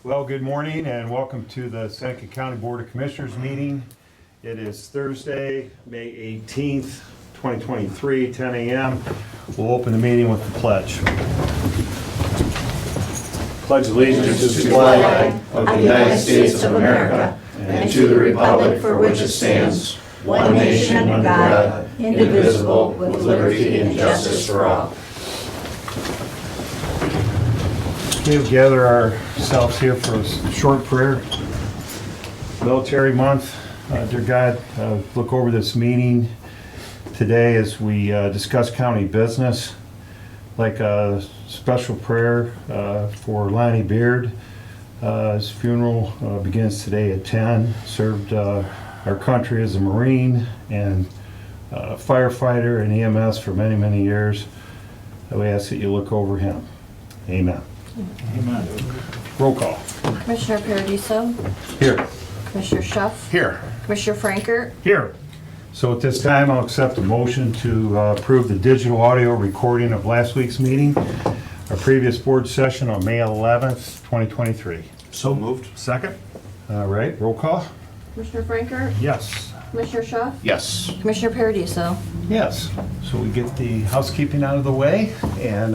Well, good morning and welcome to the Seneca County Board of Commissioners meeting. It is Thursday, May 18th, 2023, 10 a.m. We'll open the meeting with the pledge. Pledge allegiance to the flag of the United States of America and to the republic for which it stands, one nation under God, indivisible, with liberty and justice for all. We'll gather ourselves here for a short prayer. Military Month. Dear God, look over this meeting today as we discuss county business. Like a special prayer for Lonnie Beard. His funeral begins today at 10. Served our country as a Marine and firefighter and EMS for many, many years. We ask that you look over him. Amen. Amen. Roll call. Commissioner Paradiso, Here. Commissioner Schuff, Here. Commissioner Franker, Here. So at this time, I'll accept a motion to approve the digital audio recording of last week's meeting, our previous board session on May 11th, 2023. So moved. Second. All right, roll call. Commissioner Franker, Yes. Commissioner Schuff, Yes. Commissioner Paradiso. Yes. So we get the housekeeping out of the way. And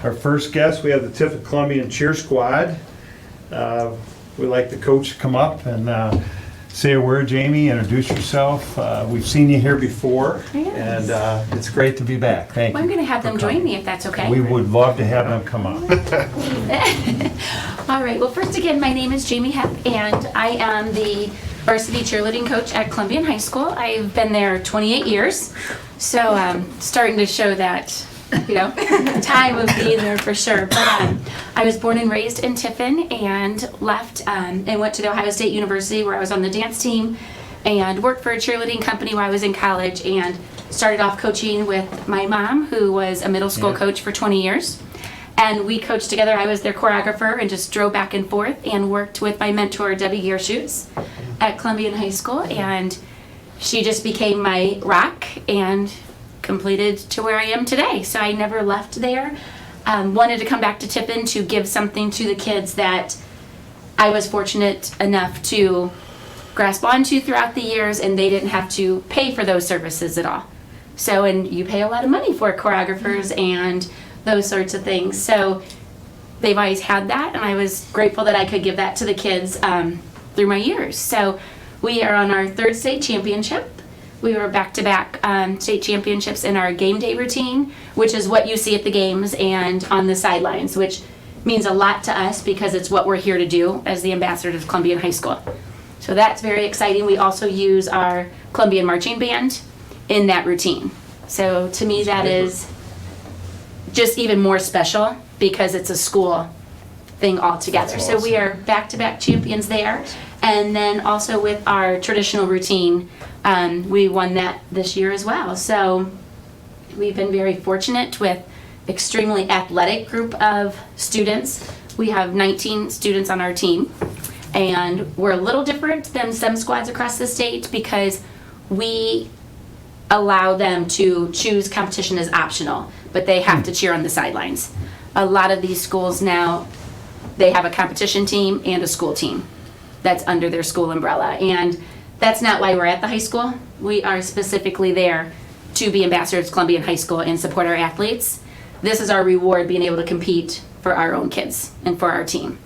our first guest, we have the Tiffin Columbian Cheer Squad. We'd like the coach to come up and say a word. Jamie, introduce yourself. We've seen you here before, Yes. and it's great to be back. Thank Well, you. I'm going to have them join me if that's okay. We would love to have them come up. All right. Well, first again, my name is Jamie Hepp, and I am the varsity cheerleading coach at Columbian High School. I've been there 28 years, so starting to show that, time of being there for sure. But I was born and raised in Tiffin and left and went to the Ohio State University where I was on the dance team and worked for a cheerleading company while I was in college and started off coaching with my mom, who was a middle school coach for 20 years. And we coached together. I was their choreographer and just drove back and forth and worked with my mentor, Debbie Gearshoots, at Columbian High School. And she just became my rock and completed to where I am today. So I never left there. Wanted to come back to Tiffin to give something to the kids that I was fortunate enough to grasp onto throughout the years, and they didn't have to pay for those services at all. So, and you pay a lot of money for choreographers and those sorts of things. So they've always had that, and I was grateful that I could give that to the kids through my years. So we are on our third state championship. We were back-to-back state championships in our game day routine, which is what you see at the games and on the sidelines, which means a lot to us because it's what we're here to do as the ambassadors of Columbian High School. So that's very exciting. We also use our Columbian Marching Band in that routine. So to me, that is just even more special because it's a school thing altogether. That's So we awesome. are back-to-back champions there. And then also with our traditional routine, we won that this year as well. So we've been very fortunate with extremely athletic group of students. We have 19 students on our team, and we're a little different than some squads across the state because we allow them to choose competition as optional, but they have to cheer on the sidelines. A lot of these schools now, they have a competition team and a school team that's under their school umbrella. And that's not why we're at the high school. We are specifically there to be ambassadors of Columbian High School and support our athletes. This is our reward, being able to compete for our own kids and for our team.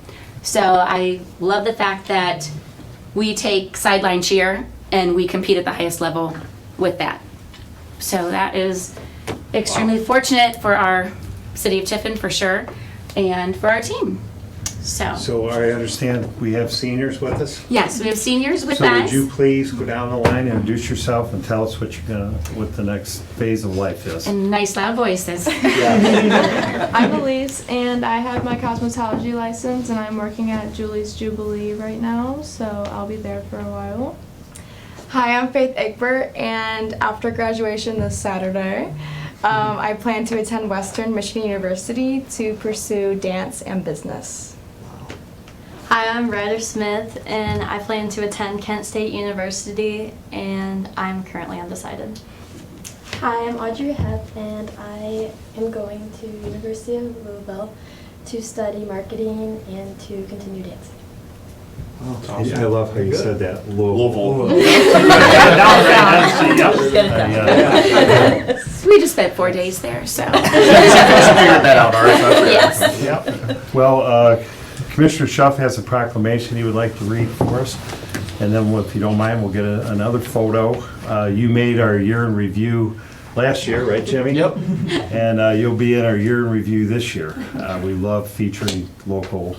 So I love the fact that we take sideline cheer and we compete at the highest level with that. So that is extremely fortunate for our city of Tiffin for sure, and for our team. So I understand we have seniors with us. Yes, we have seniors with So would us. you please go down the line and introduce yourself and tell us what what the next phase of life is? And nice loud voices. I'm Elise, and I have my cosmetology license, and I'm working at Julie's Jubilee right now, so I'll be there for a while. Hi, I'm Faith Egbert, and after graduation this Saturday, I plan to attend Western Michigan University to pursue dance and business. Hi, I'm Ryder Smith, and I plan to attend Kent State University, and I'm currently undecided. Hi, I'm Audrey Hepp, and I am going to University of Louisville to study marketing and to continue dancing. I love how you said that, Louisville. We just spent 4 days there, so. Figured that out, all right. Yes. Yep. Well, Commissioner Schuff has a proclamation he would like to read for us. And then, if you don't mind, we'll get another photo. You made our year in review last year, right, Jimmy? Yep. And you'll be in our year in review this year. We love featuring local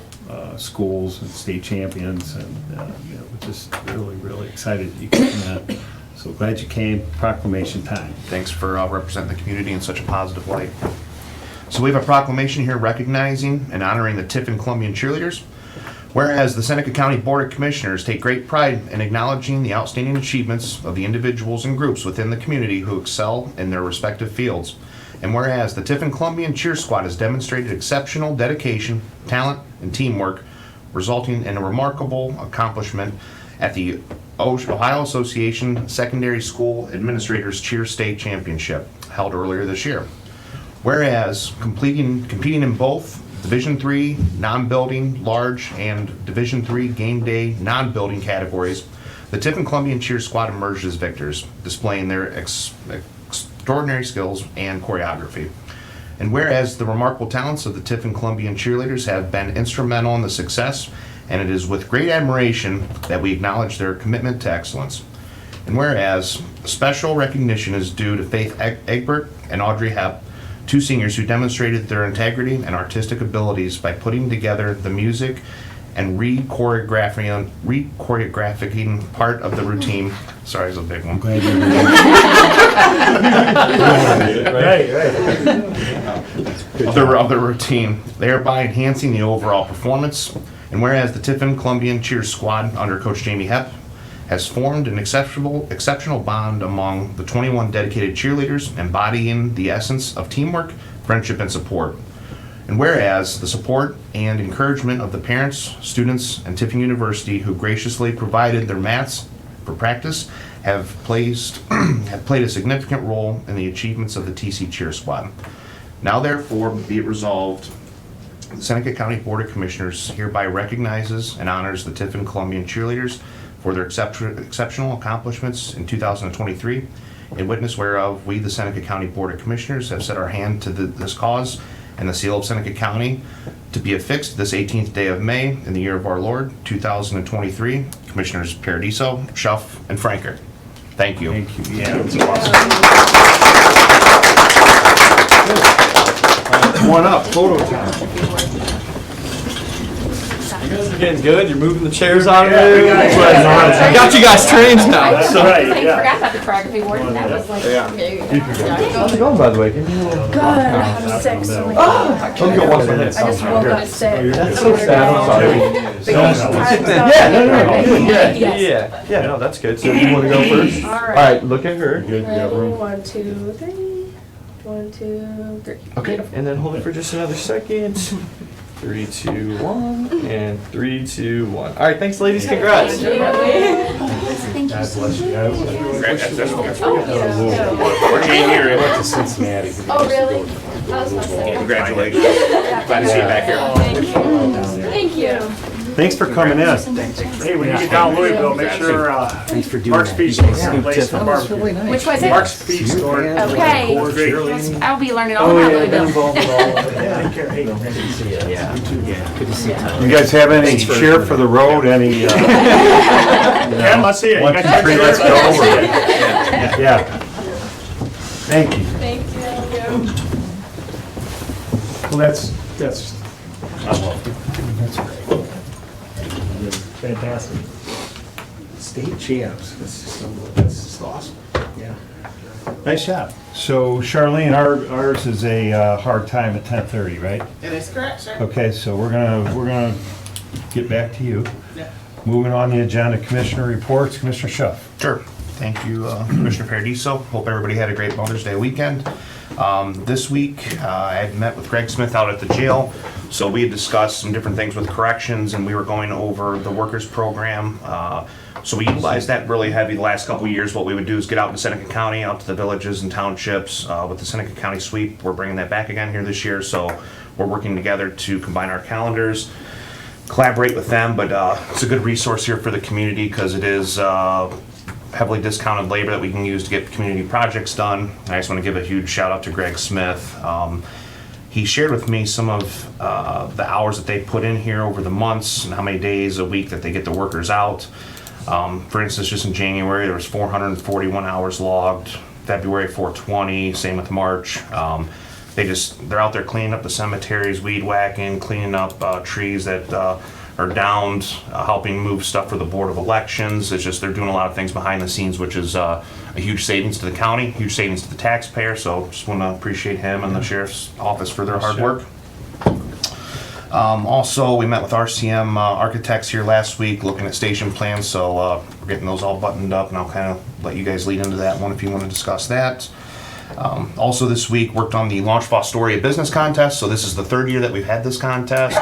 schools and state champions, and we're just really, really excited that you came in. So glad you came. Proclamation time. Thanks for representing the community in such a positive light. So we have a proclamation here recognizing and honoring the Tiffin Columbian cheerleaders. Whereas the Seneca County Board of Commissioners take great pride in acknowledging the outstanding achievements of the individuals and groups within the community who excel in their respective fields. And whereas the Tiffin Columbian Cheer Squad has demonstrated exceptional dedication, talent, and teamwork, resulting in a remarkable accomplishment at the Ohio Association Secondary School Administrators Cheer State Championship held earlier this year. Whereas competing in both Division III non-building large and Division III game day non-building categories, the Tiffin Columbian Cheer Squad emerged as victors, displaying their extraordinary skills and choreography. And whereas the remarkable talents of the Tiffin Columbian cheerleaders have been instrumental in the success, and it is with great admiration that we acknowledge their commitment to excellence. And whereas special recognition is due to Faith Egbert and Audrey Hepp, two seniors who demonstrated their integrity and artistic abilities by putting together the music and re-choreographing part of the routine. Sorry, it's a big one. Of the routine, thereby enhancing the overall performance. And whereas the Tiffin Columbian Cheer Squad under Coach Jamie Hepp has formed an exceptional bond among the 21 dedicated cheerleaders, embodying the essence of teamwork, friendship, and support. And whereas the support and encouragement of the parents, students, and Tiffin University who graciously provided their mats for practice have played a significant role in the achievements of the TC Cheer Squad. Now therefore be it resolved, the Seneca County Board of Commissioners hereby recognizes and honors the Tiffin Columbian cheerleaders for their exceptional accomplishments in 2023, in witness whereof we, the Seneca County Board of Commissioners, have set our hand to this cause and the seal of Seneca County to be affixed this 18th day of May in the year of our Lord, 2023. Commissioners Paradiso, Schuff, and Franker. Thank you. Thank you. Yeah, that's awesome. Come on up, photo time. You guys are getting good. You're moving the chairs out of Yeah, there. we got I got you guys trained now. That's So. right, I yeah. forgot about the choreography board, and that was like. How's it going, by the way? Give me a little. Good, I'm sick, so like, Let me go one minute. I just woke up sick. That's so sad. I'm sorry. Yeah. No, that's good. So you want to go first? All All right. right. Look at her. Good, you got Ready? room? 1, 2, 3. 1, 2, 3. Okay. And then hold it for just another second. 3, 2, 1, and 3, 2, 1. All right. Thanks, ladies. Congrats. Thank you God so bless you. much. We're here. Went to Cincinnati. Oh, really? That was my second. Congratulations. Glad to see you back here. Thank you. Thanks for coming in. Hey, when you get down Louisville, make sure Mark's Feed Store is the place for barbecue. Which was it? Mark's Feed Store. Okay. Great. I'll be learning all about Louisville. Take care. Hey, good to see you. You guys have any cheer for the road? Any? Yeah, let's see it. You 1, got 2, your 3, chair? let's go. Let's see it. Yeah. Thank you. Thank you. Well, that's. Fantastic. State champs. That's just awesome. Yeah. Nice job. So Charlene, ours is a hard time at 10:30, right? That is correct, sir. Okay, so we're gonna get back to you. Moving on the agenda, Commissioner reports. Commissioner Schuff. Sure. Thank you, Commissioner Paradiso. Hope everybody had a great Mother's Day weekend. This week, I had met with Greg Smith out at the jail. So we had discussed some different things with corrections, and we were going over the workers program, So we utilized that really heavy the last couple of years. What we would do is get out to Seneca County, out to the villages and townships with the Seneca County sweep. We're bringing that back again here this year, so we're working together to combine our calendars, collaborate with them, but it's a good resource here for the community because it is heavily discounted labor that we can use to get community projects done. I just want to give a huge shout out to Greg Smith. He shared with me some of the hours that they put in here over the months and how many days a week that they get the workers out. For instance, just in January, there was 441 hours logged. February, 420, same with March. They're out there cleaning up the cemeteries, weed whacking, cleaning up trees that are downed, helping move stuff for the Board of Elections. It's just they're doing a lot of things behind the scenes, which is a huge savings to the county, huge savings to the taxpayer. So just want to appreciate him and the Sheriff's Office for their hard work. Also, we met with RCM architects here last week looking at station plans, so we're getting those all buttoned up, and I'll kind of let you guys lead into that one if you want to discuss that. Also this week worked on the Launch Fostoria Business Contest, so this is the 3rd year that we've had this contest.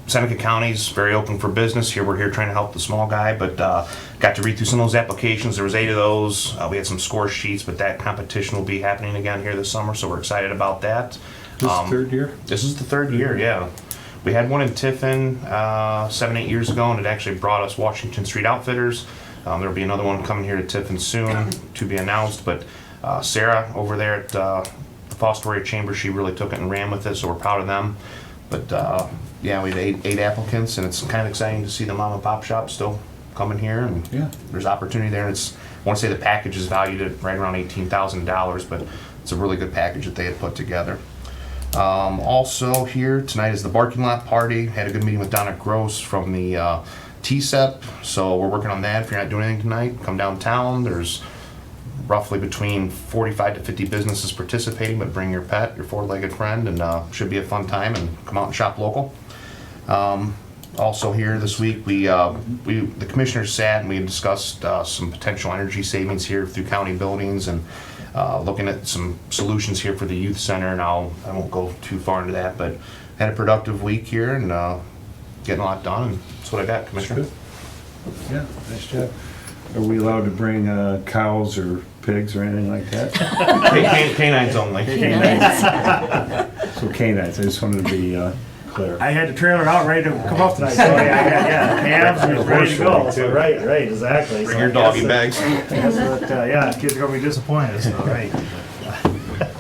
Seneca County's very open for business. We're here trying to help the small guy, but got to read through some of those applications. There was 8 of those. We had some score sheets, but that competition will be happening again here this summer, so we're excited about that. This is 3rd year? This is the 3rd year, yeah. We had one in Tiffin 7-8 years ago, and it actually brought us Washington Street Outfitters. There'll be another one coming here to Tiffin soon to be announced, but Sarah over there at the Fostoria Chamber, she really took it and ran with it, so we're proud of them. But yeah, we had 8 applicants, and it's kind of exciting to see the mom and pop shop still coming here, and there's opportunity there. And I want to say the package is valued at right around $18,000, but it's a really good package that they had put together. Also here tonight is the Barking Lot Party. Had a good meeting with Donna Gross from the TSEP, so we're working on that. If you're not doing anything tonight, come downtown. There's roughly between 45 to 50 businesses participating, but bring your pet, your 4-legged friend, and should be a fun time, and come out and shop local. Also here this week, the commissioners sat and we discussed some potential energy savings here through county buildings, and looking at some solutions here for the youth center. And I won't go too far into that, but had a productive week here and getting a lot done, and that's what I got, Commissioner. Yeah, nice job. Are we allowed to bring cows or pigs or anything like that? Canines only. So canines, I just wanted to be clear. I had the trailer out ready to come up tonight, so yeah, calves and ready to go. So right, exactly. Bring So your I guess doggy bags. yeah, kids are gonna be disappointed, so right.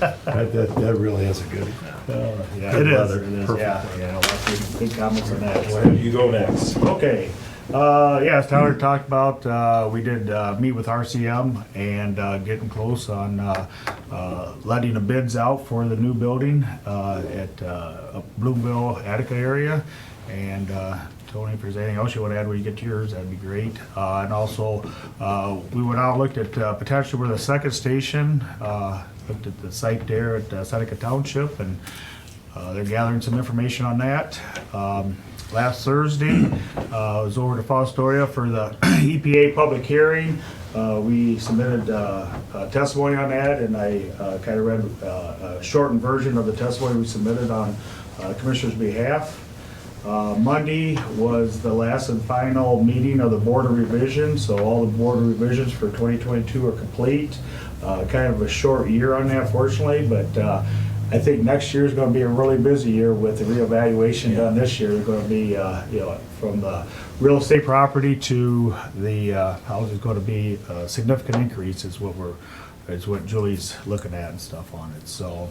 That really is a good. Yeah, Good it weather. is, Perfect. yeah, lots of good comments on that. Well, you go next. Okay, yeah, as Tyler talked about, we did meet with RCM and getting close on letting the bids out for the new building at Bloomville, Attica area. And Tony, if there's anything else you want to add when you get to yours, that'd be great. And also, we went out and looked at potentially for the second station, looked at the site there at Seneca Township, and they're gathering some information on that. Last Thursday, I was over to Fostoria for the EPA public hearing. We submitted testimony on that, and I kind of read a shortened version of the testimony we submitted on Commissioner's behalf. Monday was the last and final meeting of the Board of Revision, so all the Board of Revisions for 2022 are complete. Kind of a short year on that, fortunately, but I think next year is going to be a really busy year with the reevaluation done this year. They're going to be, you know, from the real estate property to the house is going to be a significant increase is what Julie's looking at and stuff on it. So,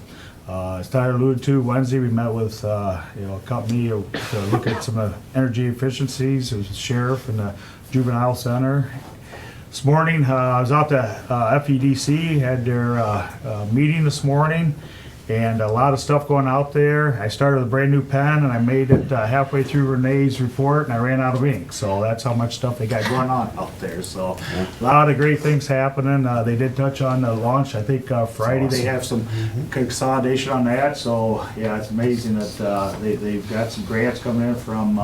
as Tyler alluded to, Wednesday we met with a company to look at some energy efficiencies. It was the sheriff and the juvenile center. This morning I was out to FEDC, had their meeting this morning. And a lot of stuff going out there. I started with a brand new pen and I made it halfway through Renee's report and I ran out of ink. So that's how much stuff they got going on out there. So a lot of great things happening. They did touch on the launch. I think Friday they have some consolidation on that. So yeah, it's amazing that they've got some grants coming in from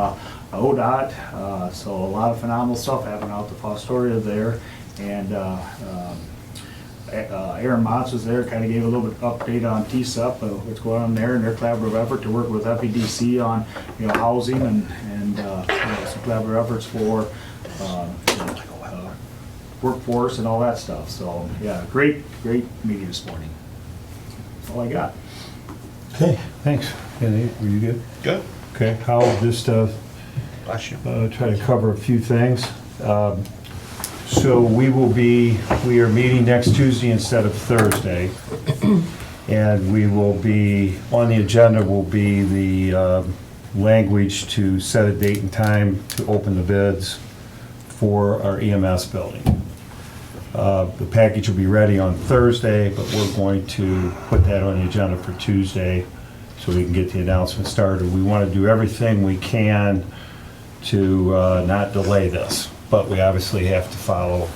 ODOT. So a lot of phenomenal stuff happening out to Fostoria there. And Aaron Motz was there, kind of gave a little bit of update on TSEP, what's going on there, and their collaborative effort to work with FEDC on, housing and some collaborative efforts for workforce and all that stuff. So, yeah, great meeting this morning. That's all I got. Okay, thanks. Andy, were you good? Good. Okay, I'll just Bless you. try to cover a few things. So we are meeting next Tuesday instead of Thursday. And we will be, on the agenda will be the language to set a date and time to open the bids for our EMS building. The package will be ready on Thursday, but we're going to put that on the agenda for Tuesday so we can get the announcement started. We want to do everything we can to not delay this, but we obviously have to follow,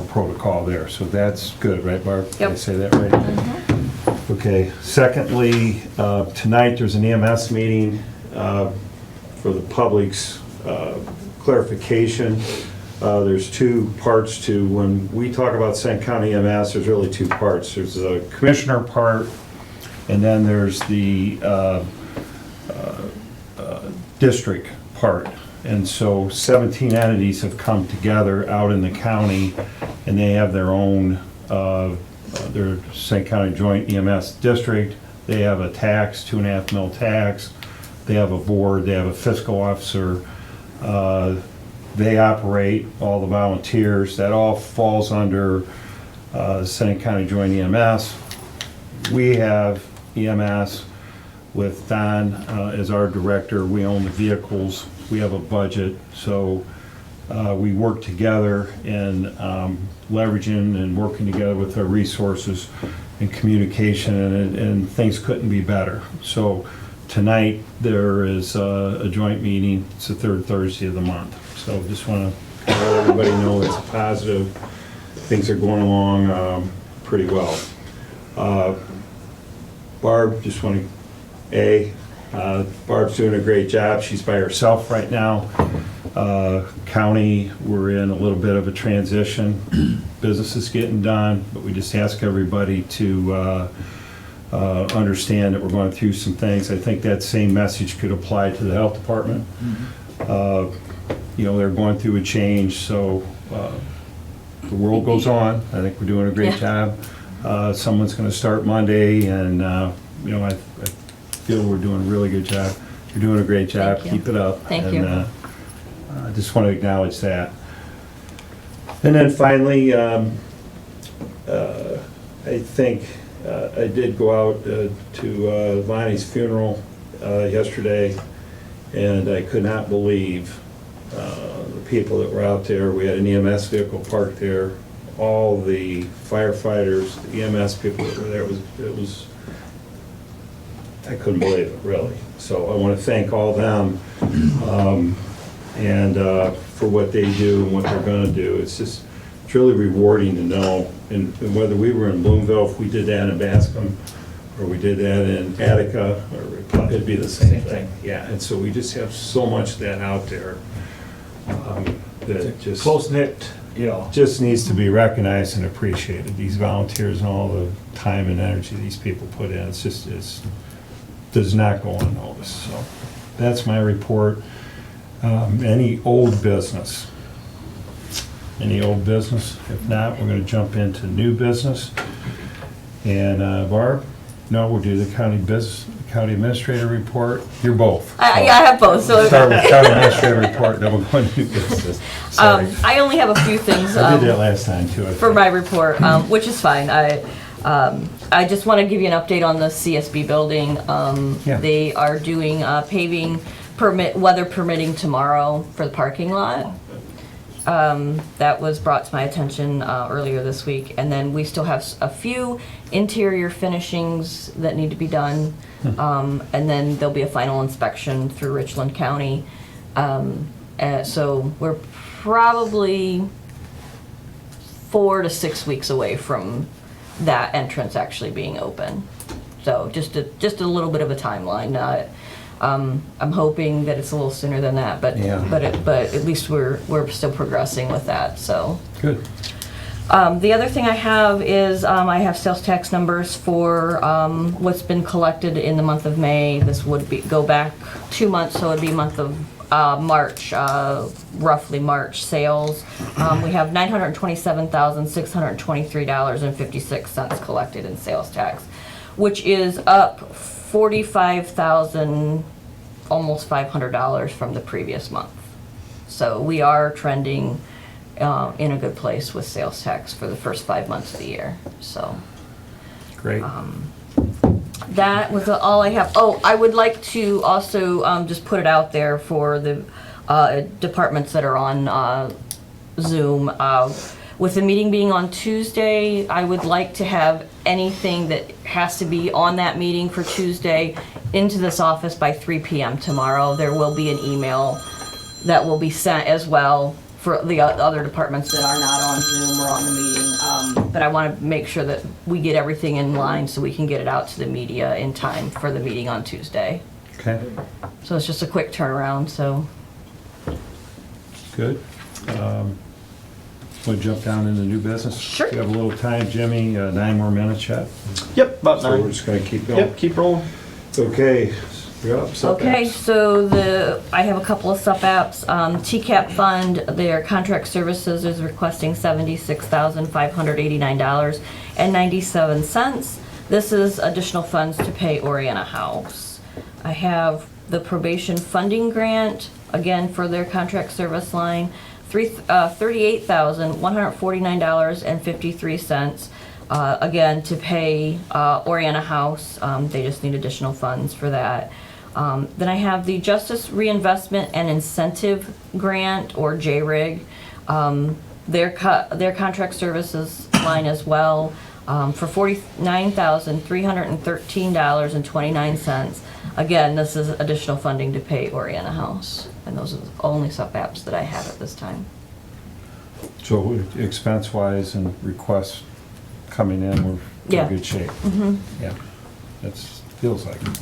protocol there. So that's good, right, Barb? Did I Yep. say that right? Okay. Secondly, tonight there's an EMS meeting for the public's clarification. There's two parts to, when we talk about St. County EMS, there's really two parts. There's the commissioner part, and then there's the district part. And so 17 entities have come together out in the county, and they have their own, their St. County Joint EMS District. They have a tax, 2.5 mil tax. They have a board, they have a fiscal officer. They operate all the volunteers. That all falls under St. County Joint EMS. We have EMS with Don as our director. We own the vehicles. We have a budget. So we work together in leveraging and working together with our resources and communication, and things couldn't be better. So tonight there is a joint meeting. It's the third Thursday of the month. So just want to let everybody know it's a positive. Things are going along pretty well. Barb, just want to, Barb's doing a great job. She's by herself right now. County, we're in a little bit of a transition. Business is getting done, but we just ask everybody to understand that we're going through some things. I think that same message could apply to the health department. They're going through a change, so the world goes on. I think we're doing a great job. Someone's going to start Monday, and I feel we're doing a really good job. You're doing a great job. Thank you. Keep it up. Thank you. I just want to acknowledge that. And then finally, I think I did go out to Lonnie's funeral yesterday, and I could not believe the people that were out there. We had an EMS vehicle parked there. All the firefighters, the EMS people that were there, it was I couldn't believe it, really. So I want to thank all them and for what they do and what they're going to do. It's really rewarding to know, and whether we were in Bloomville, if we did that in Bascom, or we did that in Attica, or it'd be the same thing. Yeah, and so we just have so much of that out there that just Close-knit, just needs to be recognized and appreciated. These volunteers and all the time and energy these people put in, it's does not go unnoticed. So that's my report. Any old business? Any old business? If not, we're going to jump into new business. And Barb? No, we'll do the county administrator report. You're both. I have both. So Start with county administrator report, then we'll go into new business. Sorry. I only have a few things I did that last time too. I for think. my report, which is fine. I just want to give you an update on the CSB building. Yeah. They are doing paving weather permitting tomorrow for the parking lot. That was brought to my attention earlier this week. And then we still have a few interior finishings that need to be done. And then there'll be a final inspection through Richland County. So we're probably 4 to 6 weeks away from that entrance actually being open. So just a little bit of a timeline. I'm hoping that it's a little sooner than that, but Yeah. but at least we're still progressing with that. So Good. the other thing I have is I have sales tax numbers for what's been collected in the month of May. This would go back 2 months, so it'd be month of March, roughly March sales. We have $927,623.56 collected in sales tax, which is up $45,000, almost $500 from the previous month. So we are trending in a good place with sales tax for the first 5 months of the year, so. Great. That was all I have. Oh, I would like to also just put it out there for the departments that are on Zoom. With the meeting being on Tuesday, I would like to have anything that has to be on that meeting for Tuesday into this office by 3 p.m. tomorrow. There will be an email that will be sent as well for the other departments that are not on Zoom or on the meeting. But I want to make sure that we get everything in line so we can get it out to the media in time for the meeting on Tuesday. Okay, So it's just a quick turnaround, so. good. We'll jump down into new business. Sure. We have a little time, Jimmy, 9 more minutes yet. Yep, about So we're 9. just gonna keep going. Yep, keep rolling. Okay, you're up. Setbacks. Okay, so I have a couple of sub-apps. TCAP Fund, their contract services is requesting $76,589.97. This is additional funds to pay Oriana House. I have the probation funding grant, again, for their contract service line, $38,149.53. Again, to pay Oriana House. They just need additional funds for that. Then I have the Justice Reinvestment and Incentive Grant, or JRIG. Their contract services line as well, for $49,313.29. Again, this is additional funding to pay Oriana House. And those are the only sub-apps that I have at this time. So expense-wise and requests coming in, we're Yeah. in good shape. Yeah, that's, feels like it.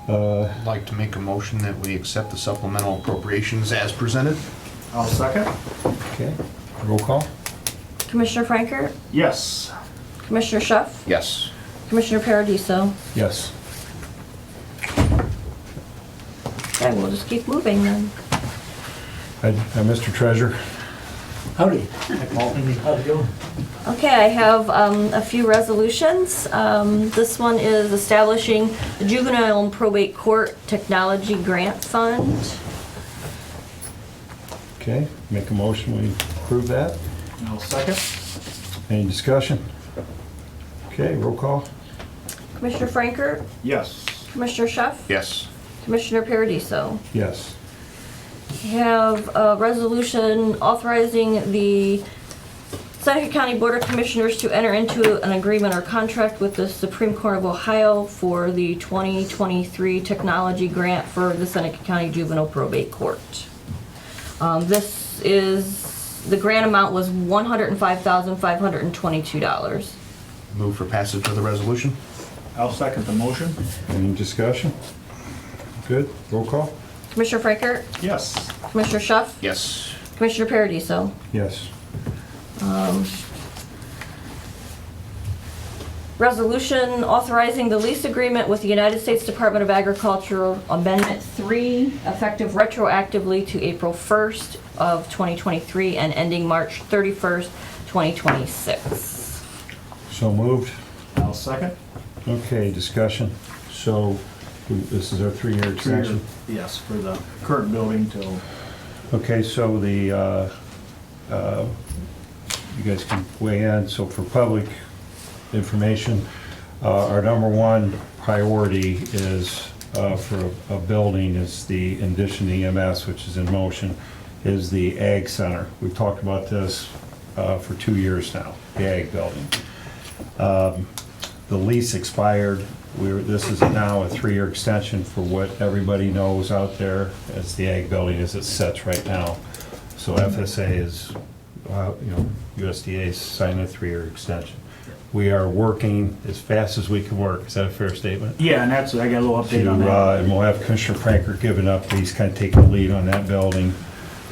I'd like to make a motion that we accept the supplemental appropriations as presented. I'll second. Okay, roll call? Commissioner Franker, Yes. Commissioner Schuff, Yes. Commissioner Paradiso. Yes. Okay, we'll just keep moving then. Mr. Treasurer? Howdy. How's it going? Okay, I have a few resolutions. This one is establishing the Juvenile and Probate Court Technology Grant Fund. Okay, make a motion, we approve that. I'll second. Any discussion? Okay, roll call? Commissioner Franker, Yes. Commissioner Schuff, Yes. Commissioner Paradiso. Yes. We have a resolution authorizing the Seneca County Board of Commissioners to enter into an agreement or contract with the Supreme Court of Ohio for the 2023 technology grant for the Seneca County Juvenile Probate Court. The grant amount was $105,522. Move for passage of the resolution. I'll second the motion. Any discussion? Good, roll call? Commissioner Franker, Yes. Commissioner Schuff, Yes. Commissioner Paradiso. Yes. Resolution authorizing the lease agreement with the United States Department of Agriculture, Amendment 3, effective retroactively to April 1st of 2023 and ending March 31st, 2026. So moved. I'll second. Okay, discussion. So this is our 3-year extension? Yes, for the current building till. Okay, so the, you guys can weigh in. So for public information, our number one priority is, for a building is the, in addition to EMS, which is in motion, is the Ag Center. We've talked about this for 2 years now, the Ag building. The lease expired. This is now a 3-year extension for what everybody knows out there as the Ag building as it sits right now. So FSA is, USDA is signing a 3-year extension. We are working as fast as we can work. Is that a fair statement? Yeah, and that's, I got a little update on that. And we'll have Commissioner Franker giving up, he's kind of taking the lead on that building.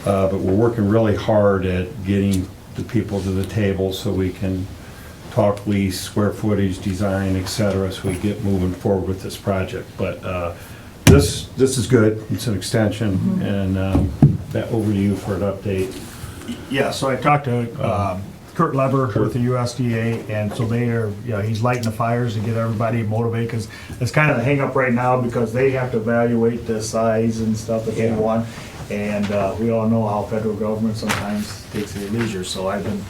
But we're working really hard at getting the people to the table so we can talk lease, square footage, design, et cetera, so we get moving forward with this project. But this is good. It's an extension, and that over to you for an update. Yeah, so I talked to Kurt Lever with the USDA, and so they are, he's lighting the fires to get everybody motivated, because it's kind of the hang up right now, because they have to evaluate the size and stuff that they want. And we all know how federal government sometimes takes their leisure, so I've been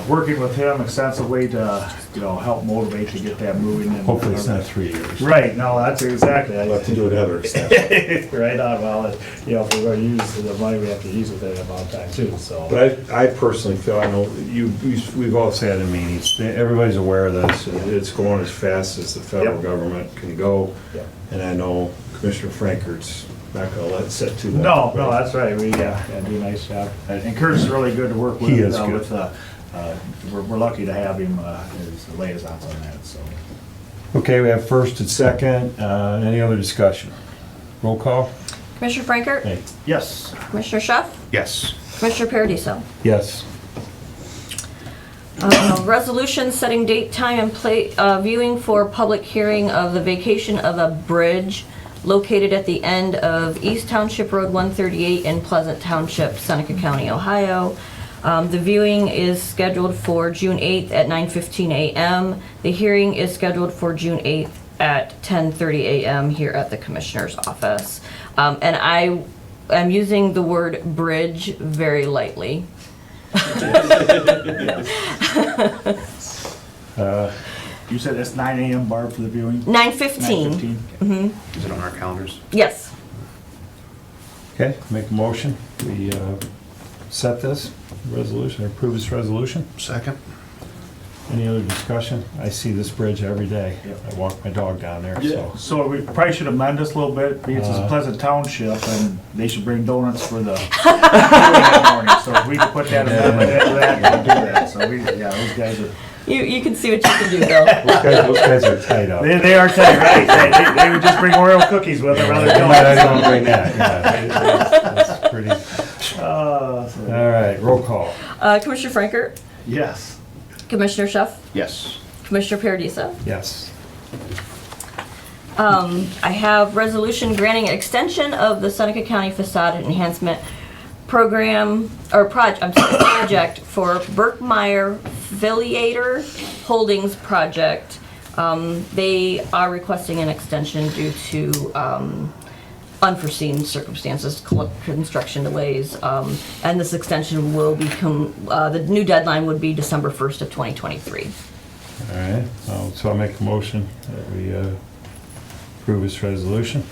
working with him extensively to, help motivate to get that moving. And Hopefully it's not 3 years. Right, no, that's exactly. We'll have to do another extension. Right on, well, if we're gonna use the money, we have to use it at about time too, so. But I personally feel, I know we've all sat in meetings, everybody's aware of this. It's going as fast as the federal Yep. government can go. Yep. And I know Commissioner Frankert's not gonna let it sit too long. No, that's right, we, do a nice job. And Kurt's really good to work with. He is good. We're lucky to have him as liaisons on that, so. Okay, we have first and second. Any other discussion? Roll call? Commissioner Frankert? Hey. Yes. Commissioner Schuff? Yes. Commissioner Paradiso? Yes. Resolution setting date, time, and viewing for public hearing of the vacation of a bridge located at the end of East Township Road 138 in Pleasant Township, Seneca County, Ohio. The viewing is scheduled for June 8th at 9:15 a.m. The hearing is scheduled for June 8th at 10:30 a.m. here at the Commissioner's office. And I am using the word bridge very lightly. You said it's 9 a.m. Barb for the viewing? 9:15. 9:15. Is it on our calendars? Yes. Okay, make a motion. We set this resolution, approve this resolution. Second. Any other discussion? I see this bridge every day. Yep. I walk my dog down there, Yeah, so. so we probably should amend this a little bit, because it's Pleasant Township, and they should bring donuts for the viewing that morning. So if we could put that amendment into that, we'll do that. So those guys are, You can see what you can do, Bill. Those guys are tight up. they are tight, right? They would just bring Oreo cookies with them rather than I don't donuts. bring that, yeah. That's pretty. All right, roll call. Commissioner Frankert? Yes. Commissioner Schuff? Yes. Commissioner Paradiso? Yes. I have resolution granting extension of the Seneca County Facade Enhancement Program, or project for Berkmeyer Filiator Holdings Project. They are requesting an extension due to unforeseen circumstances, construction delays, and this extension will become, the new deadline would be December 1st of 2023. All right, so I'll make a motion that we approve this resolution.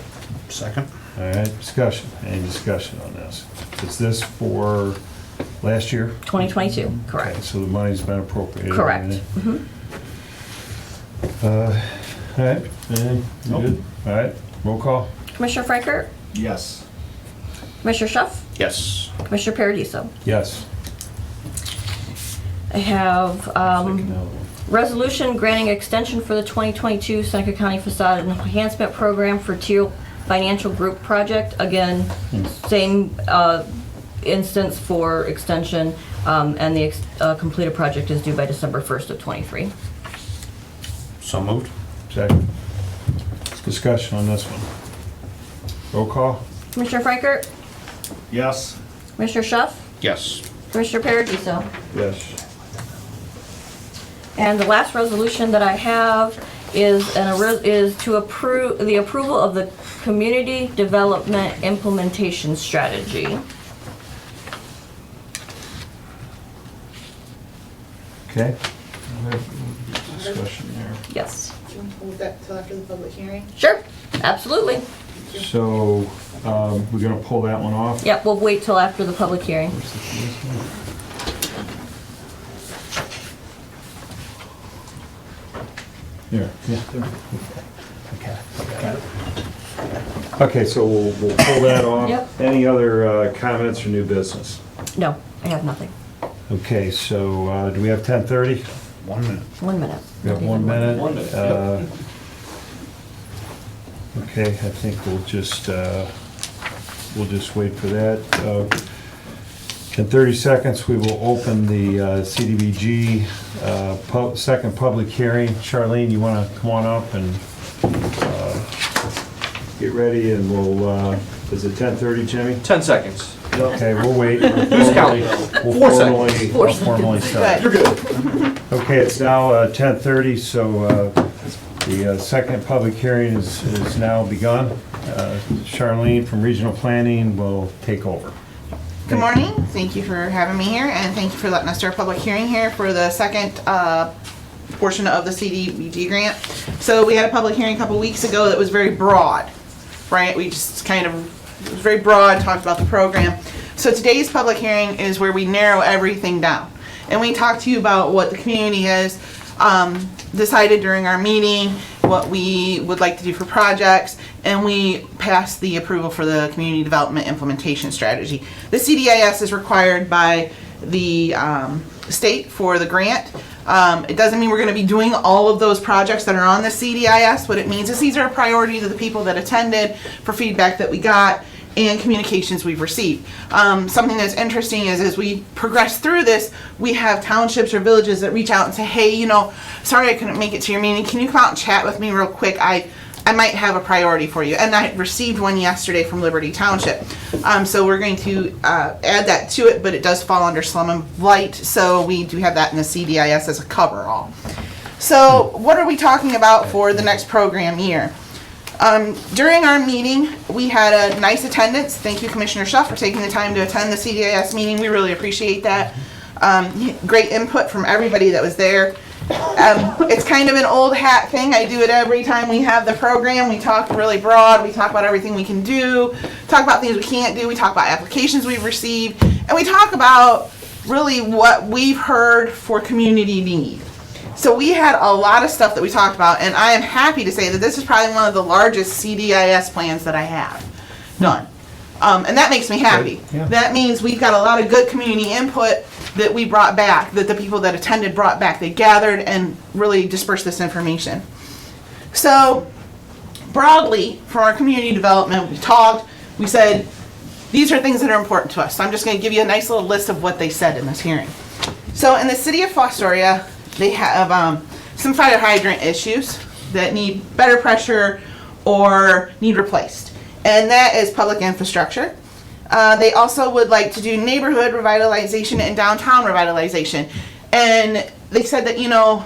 Second. All right, discussion. Any discussion on this? Is this for last year? 2022, Okay, correct. so the money's been appropriated. Correct. everything? All right, anything? You Nope. good? All right, roll call? Commissioner Frankert? Yes. Commissioner Schuff? Yes. Commissioner Paradiso? Yes. I have Take another one. resolution granting extension for the 2022 Seneca County Facade Enhancement Program for Teal Financial Group Project. Again, same instance for extension, and the completed project is due by December 1st of 23. So moved. Second. Discussion on this one. Roll call? Commissioner Frankert? Yes. Commissioner Schuff? Yes. Commissioner Paradiso? Yes. And the last resolution that I have is to approve the approval of the Community Development Implementation Strategy. Okay. Discussion there. Yes. Do you want to move that till after the public hearing? Sure, absolutely. So, we're gonna pull that one off? Yep, we'll wait till after the public hearing. Here, yeah. Okay, so we'll pull that off. Yep. Any other comments or new business? No, I have nothing. Okay, so do we have 10:30? 1 minute. 1 minute. We have 1 minute. 1 minute, Okay, I think we'll just wait for that. In 30 seconds, we will open the CDBG second public hearing. Charlene, you want to come on up and get ready and we'll, is it 10:30, Jimmy? 10 seconds. Okay, we'll wait. Who's counting? We'll 4 seconds. formally start. You're good. Okay, it's now 10:30, so the second public hearing is now begun. Charlene from Regional Planning will take over. Good morning. Thank you for having me here, and thank you for letting us start a public hearing here for the second portion of the CDBG grant. So we had a public hearing a couple weeks ago that was very broad, right? We just kind of, it was very broad, talked about the program. So today's public hearing is where we narrow everything down. And we talked to you about what the community has decided during our meeting, what we would like to do for projects, and we passed the approval for the community development implementation strategy. The CDIS is required by the state for the grant. It doesn't mean we're going to be doing all of those projects that are on the CDIS. What it means is these are a priority to the people that attended, for feedback that we got, and communications we've received. Something that's interesting is as we progress through this, we have townships or villages that reach out and say, hey, you know, sorry I couldn't make it to your meeting. Can you come out and chat with me real quick? I might have a priority for you. And I received one yesterday from Liberty Township. So we're going to add that to it, but it does fall under Slum and Blight. So we do have that in the CDIS as a cover-all. So what are we talking about for the next program year? During our meeting, we had a nice attendance. Thank you, Commissioner Schuff, for taking the time to attend the CDIS meeting. We really appreciate that. Great input from everybody that was there. It's kind of an old hat thing. I do it every time we have the program. We talk really broad. We talk about everything we can do, talk about things we can't do. We talk about applications we've received, and we talk about really what we've heard for community need. So we had a lot of stuff that we talked about, and I am happy to say that this is probably one of the largest CDIS plans that I have done. And that makes me happy. Yeah. That means we've got a lot of good community input that we brought back, that the people that attended brought back. They gathered and really dispersed this information. So broadly, for our community development, we talked, we said, these are things that are important to us. So I'm just going to give you a nice little list of what they said in this hearing. So in the city of Fostoria, they have some fire hydrant issues that need better pressure or need replaced. And that is public infrastructure. They also would like to do neighborhood revitalization and downtown revitalization. And they said that, you know,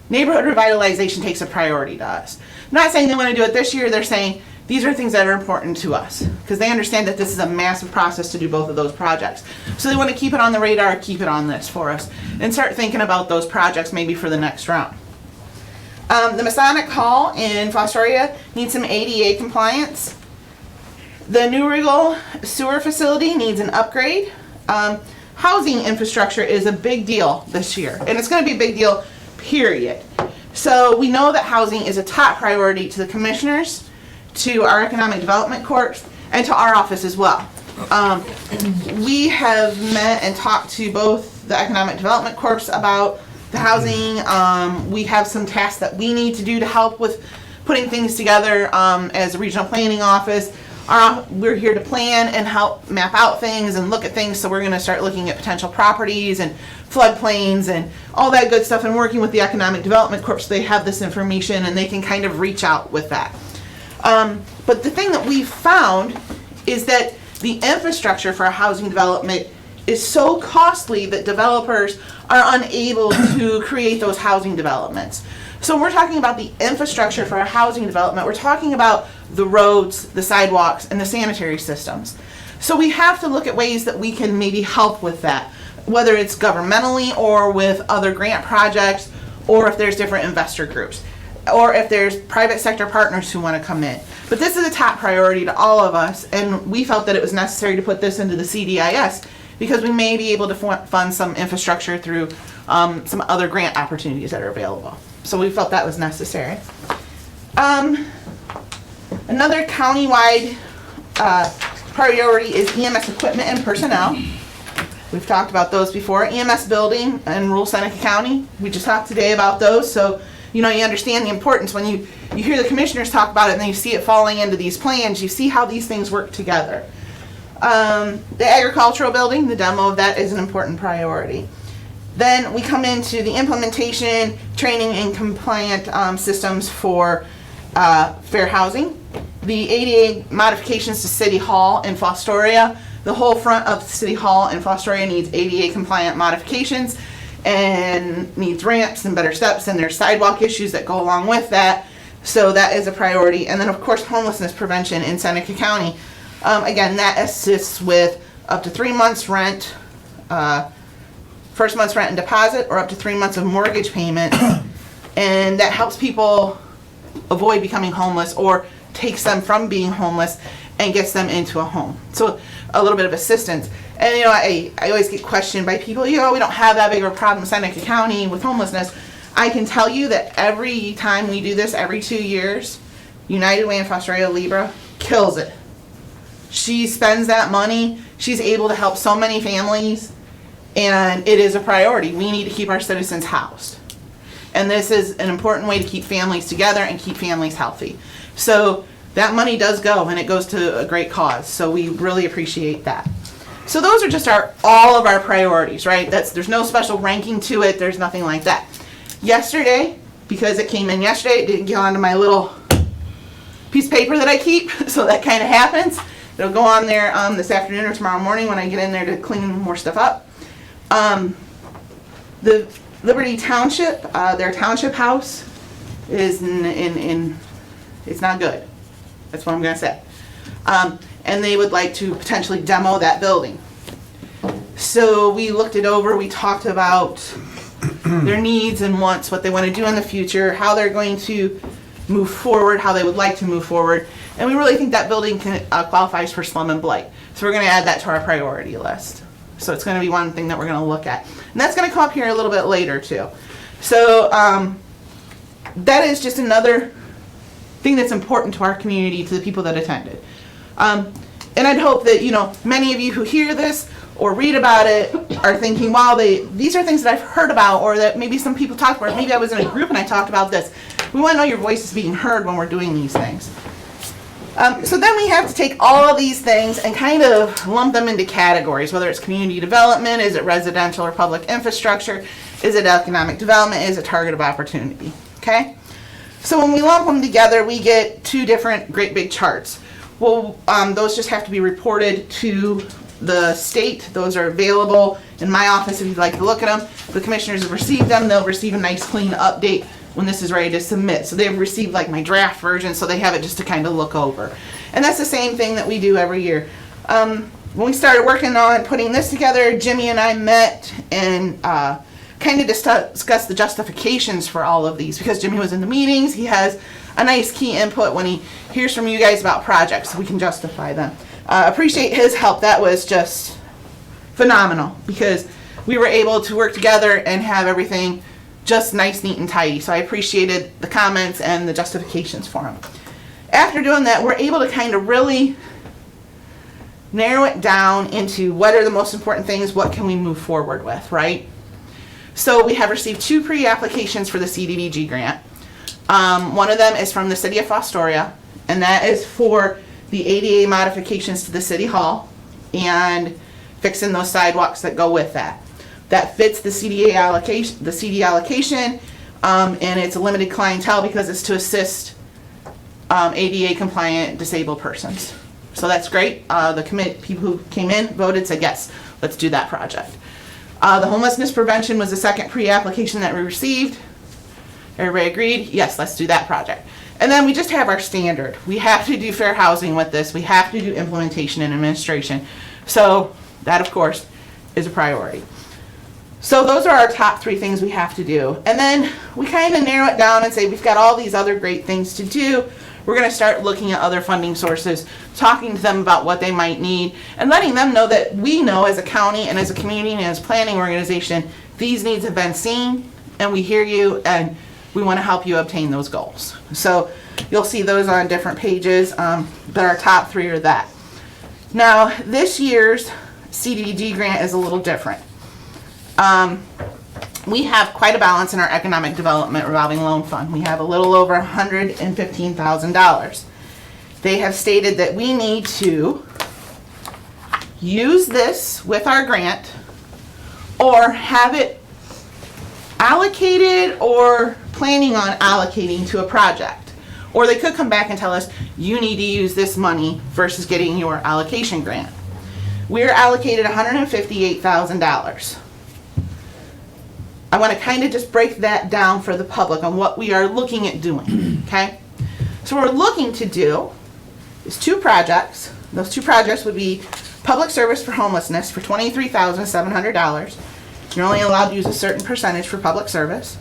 neighborhood revitalization takes a priority to us. I'm not saying they want to do it this year. They're saying these are things that are important to us because they understand that this is a massive process to do both of those projects. So they want to keep it on the radar, keep it on this for us, and start thinking about those projects maybe for the next round. The Masonic Hall in Fostoria needs some ADA compliance. The New Regal sewer facility needs an upgrade. Housing infrastructure is a big deal this year, and it's going to be a big deal, period. So we know that housing is a top priority to the commissioners, to our Economic Development Corps, and to our office as well. We have met and talked to both the Economic Development Corps about the housing. We have some tasks that we need to do to help with putting things together as a regional planning office. We're here to plan and help map out things and look at things, so we're going to start looking at potential properties and floodplains and all that good stuff and working with the Economic Development Corps so they have this information and they can kind of reach out with that. But the thing that we've found is that the infrastructure for housing development is so costly that developers are unable to create those housing developments. So when we're talking about the infrastructure for a housing development, we're talking about the roads, the sidewalks, and the sanitary systems. So we have to look at ways that we can maybe help with that, whether it's governmentally or with other grant projects, or if there's different investor groups, or if there's private sector partners who want to come in. But this is a top priority to all of us, and we felt that it was necessary to put this into the CDIS because we may be able to fund some infrastructure through some other grant opportunities that are available. So we felt that was necessary. Another countywide priority is EMS equipment and personnel. We've talked about those before. EMS building in rural Seneca County. We just talked today about those, so you know you understand the importance when you hear the commissioners talk about it and then you see it falling into these plans. You see how these things work together. The agricultural building, the demo of that is an important priority. Then we come into the implementation, training, and compliant systems for fair housing the ADA modifications to City Hall in Fostoria. The whole front of City Hall in Fostoria needs ADA compliant modifications and needs ramps and better steps, and there's sidewalk issues that go along with that. So that is a priority. And then of course, homelessness prevention in Seneca County. Again, that assists with up to 3 months rent, first month's rent and deposit, or up to 3 months of mortgage payment. And that helps people avoid becoming homeless, or takes them from being homeless and gets them into a home. So a little bit of assistance. And you know, I always get questioned by people, you know, we don't have that big of a problem in Seneca County with homelessness. I can tell you that every time we do this, every 2 years, United Way in Fostoria Libra kills it. She spends that money. She's able to help so many families, and it is a priority. We need to keep our citizens housed. And this is an important way to keep families together and keep families healthy. So that money does go, and it goes to a great cause. So we really appreciate that. So those are just all of our priorities, right? There's no special ranking to it. There's nothing like that. Yesterday, because it came in yesterday, it didn't get onto my little piece of paper that I keep, so that kind of happens. It'll go on there this afternoon or tomorrow morning when I get in there to clean more stuff up. The Liberty Township, their township house is it's not good. That's what I'm gonna say. And they would like to potentially demo that building. So we looked it over, we talked about their needs and wants, what they want to do in the future, how they're going to move forward, how they would like to move forward. And we really think that building qualifies for slum and blight. So we're going to add that to our priority list. So it's going to be one thing that we're going to look at. And that's going to come up here a little bit later too. So that is just another thing that's important to our community, to the people that attended. And I'd hope that, you know, many of you who hear this or read about it are thinking, wow, these are things that I've heard about, or that maybe some people talked about. Maybe I was in a group and I talked about this. We want to know your voice is being heard when we're doing these things. So then we have to take all of these things and kind of lump them into categories, whether it's community development, is it residential or public infrastructure, is it economic development, is it target of opportunity, okay? So when we lump them together, we get two different great big charts. Well, those just have to be reported to the state. Those are available in my office if you'd like to look at them. The commissioners have received them. They'll receive a nice clean update when this is ready to submit. So they've received like my draft version, so they have it just to kind of look over. And that's the same thing that we do every year. When we started working on putting this together, Jimmy and I met and kind of discussed the justifications for all of these, because Jimmy was in the meetings. He has a nice key input when he hears from you guys about projects, so we can justify them. Appreciate his help. That was just phenomenal, because we were able to work together and have everything just nice, neat, and tidy. So I appreciated the comments and the justifications for him. After doing that, we're able to kind of really narrow it down into what are the most important things, what can we move forward with, right? So we have received 2 pre-applications for the CDBG grant. One of them is from the city of Fostoria, and that is for the ADA modifications to the city hall and fixing those sidewalks that go with that. That fits the CD allocation, and it's a limited clientele because it's to assist ADA compliant disabled persons. So that's great. The people who came in voted, said yes, let's do that project. The homelessness prevention was the second pre-application that we received. Everybody agreed, yes, let's do that project. And then we just have our standard. We have to do fair housing with this. We have to do implementation and administration. So that, of course, is a priority. So those are our top 3 things we have to do. And then we kind of narrow it down and say we've got all these other great things to do. We're going to start looking at other funding sources, talking to them about what they might need, and letting them know that we know as a county and as a community and as a planning organization, these needs have been seen, and we hear you, and we want to help you obtain those goals. So you'll see those on different pages, but our top 3 are that. Now, this year's CDBG grant is a little different. We have quite a balance in our economic development revolving loan fund. We have a little over $115,000. They have stated that we need to use this with our grant or have it allocated or planning on allocating to a project. Or they could come back and tell us, you need to use this money versus getting your allocation grant. We're allocated $158,000. I want to kind of just break that down for the public on what we are looking at doing, okay? So what we're looking to do is 2 projects. Those 2 projects would be public service for homelessness for $23,700. You're only allowed to use a certain percentage for public service.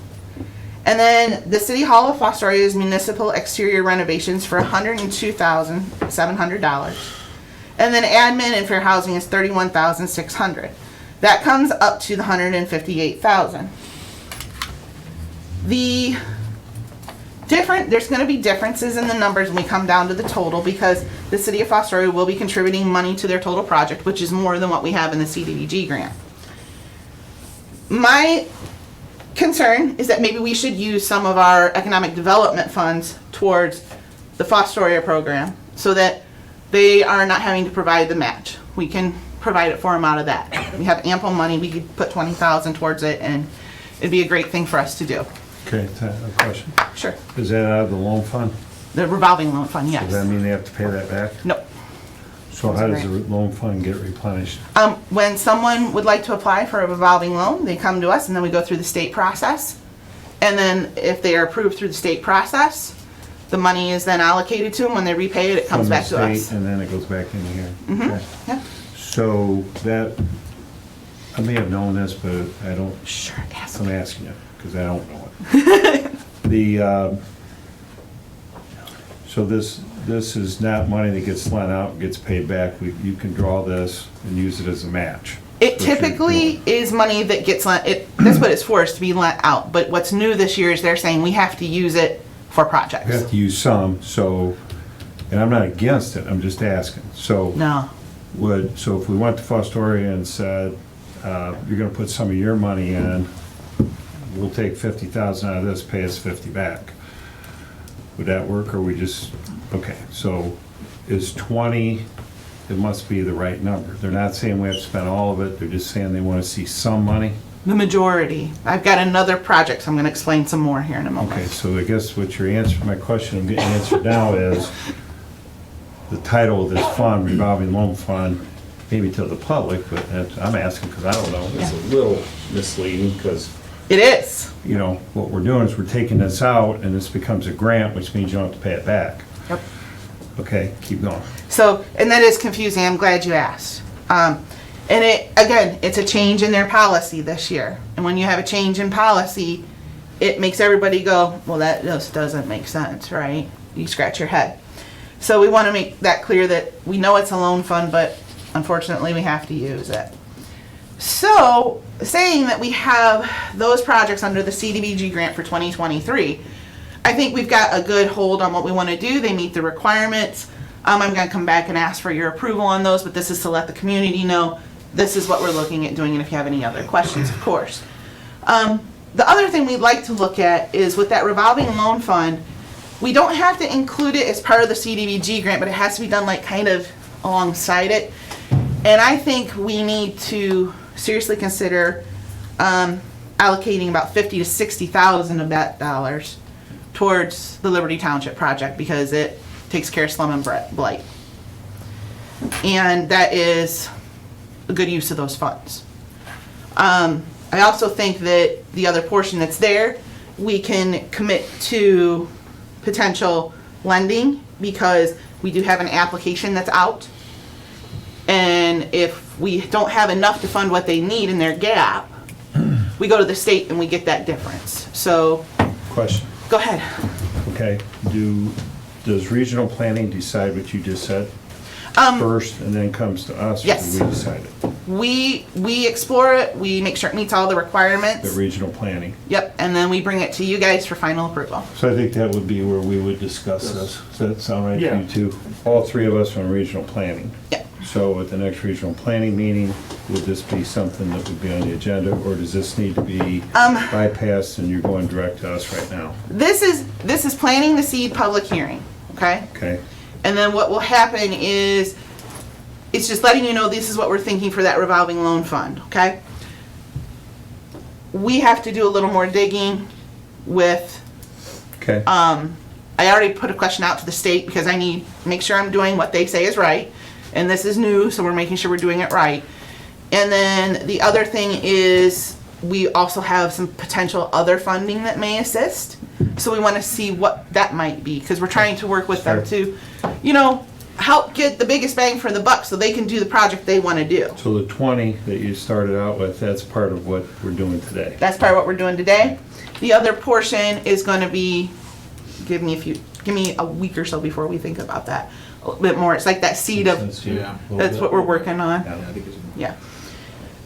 And then the City Hall of Fostoria's municipal exterior renovations for $102,700. And then admin and fair housing is $31,600. That comes up to the $158,000. There's going to be differences in the numbers when we come down to the total because the City of Fostoria will be contributing money to their total project, which is more than what we have in the CDBG grant. My concern is that maybe we should use some of our economic development funds towards the Fostoria program so that they are not having to provide the match. We can provide it for them out of that. We have ample money. We could put $20,000 towards it, and it'd be a great thing for us to do. Okay, a question. Sure. Is that out of the loan fund? The revolving loan fund, Does that yes. mean they have to pay that back? No. So how does the loan fund get replenished? When someone would like to apply for a revolving loan, they come to us, and then we go through the state process. And then if they are approved through the state process, the money is then allocated to them. When they repay it, it comes From the back to us. state, and then it goes back in here? Mhm. Okay. Yeah. So that, I may have known this, but I don't, Sure, ask. I'm asking you, because I don't know it. So this is not money that gets lent out and gets paid back. You can draw this and use it as a match. It That's what you're typically doing. is money that gets lent, that's what it's for, is to be lent out. But what's new this year is they're saying we have to use it for You projects. have to use some, so, and I'm not against it, I'm just asking. So No. so if we went to Fostoria and said, you're gonna put some of your money in, we'll take 50,000 out of this, pay us 50 back. Would that work, or we just, okay, so is 20, it must be the right number. They're not saying we have to spend all of it, they're just saying they wanna see some money? The majority. I've got another project, so I'm gonna explain some more here in a moment. Okay, so I guess what your answer, my question I'm getting answered now is, the title of this fund, revolving loan fund, maybe to the public, but I'm asking because I don't know, it's a little misleading, because, It is. you know, what we're doing is we're taking this out, and this becomes a grant, which means you don't have to pay it back. Yep. Okay, keep going. So, and that is confusing, I'm glad you asked. And it, again, it's a change in their policy this year. And when you have a change in policy, it makes everybody go, well, that just doesn't make sense, right? You scratch your head. So we want to make that clear that we know it's a loan fund, but unfortunately we have to use it. So, saying that we have those projects under the CDBG grant for 2023, I think we've got a good hold on what we want to do. They meet the requirements. I'm going to come back and ask for your approval on those, but this is to let the community know this is what we're looking at doing, and if you have any other questions, of course. The other thing we'd like to look at is with that revolving loan fund, we don't have to include it as part of the CDBG grant, but it has to be done like kind of alongside it. And I think we need to seriously consider allocating about $50,000 to $60,000 of that dollars towards the Liberty Township project because it takes care of slum and blight. And that is a good use of those funds. I also think that the other portion that's there, we can commit to potential lending because we do have an application that's out. And if we don't have enough to fund what they need in their gap, we go to the state and we get that difference. So, Question, go ahead. okay, does regional planning decide what you just said first, and then comes to us? Or Yes. do we decide it? We explore it, we make sure it meets all the The requirements. regional planning. Yep, and then we bring it to you guys for final approval. So I think that would be where we would discuss this. Does that sound right to Yeah. you two? All three of us on regional planning. Yeah. So at the next regional planning meeting, would this be something that would be on the agenda, or does this need to be bypassed and you're going direct to us right now? This is planting the seed public hearing, okay? Okay? And then what will happen is, it's just letting you know this is what we're thinking for that revolving loan fund, okay? We have to do a little more digging with Okay. I already put a question out to the state because I need, make sure I'm doing what they say is right. And this is new, so we're making sure we're doing it right. And then the other thing is, we also have some potential other funding that may assist. So we want to see what that might be, because we're trying to work with them to, you know, help get the biggest bang for the buck so they can do the project they want to do. So the 20 that you started out with, that's part of what we're doing today. That's part of what we're doing today. The other portion is going to be, give me a week or so before we think about that a little bit more. It's like that seed of, that's what we're working on. Yeah.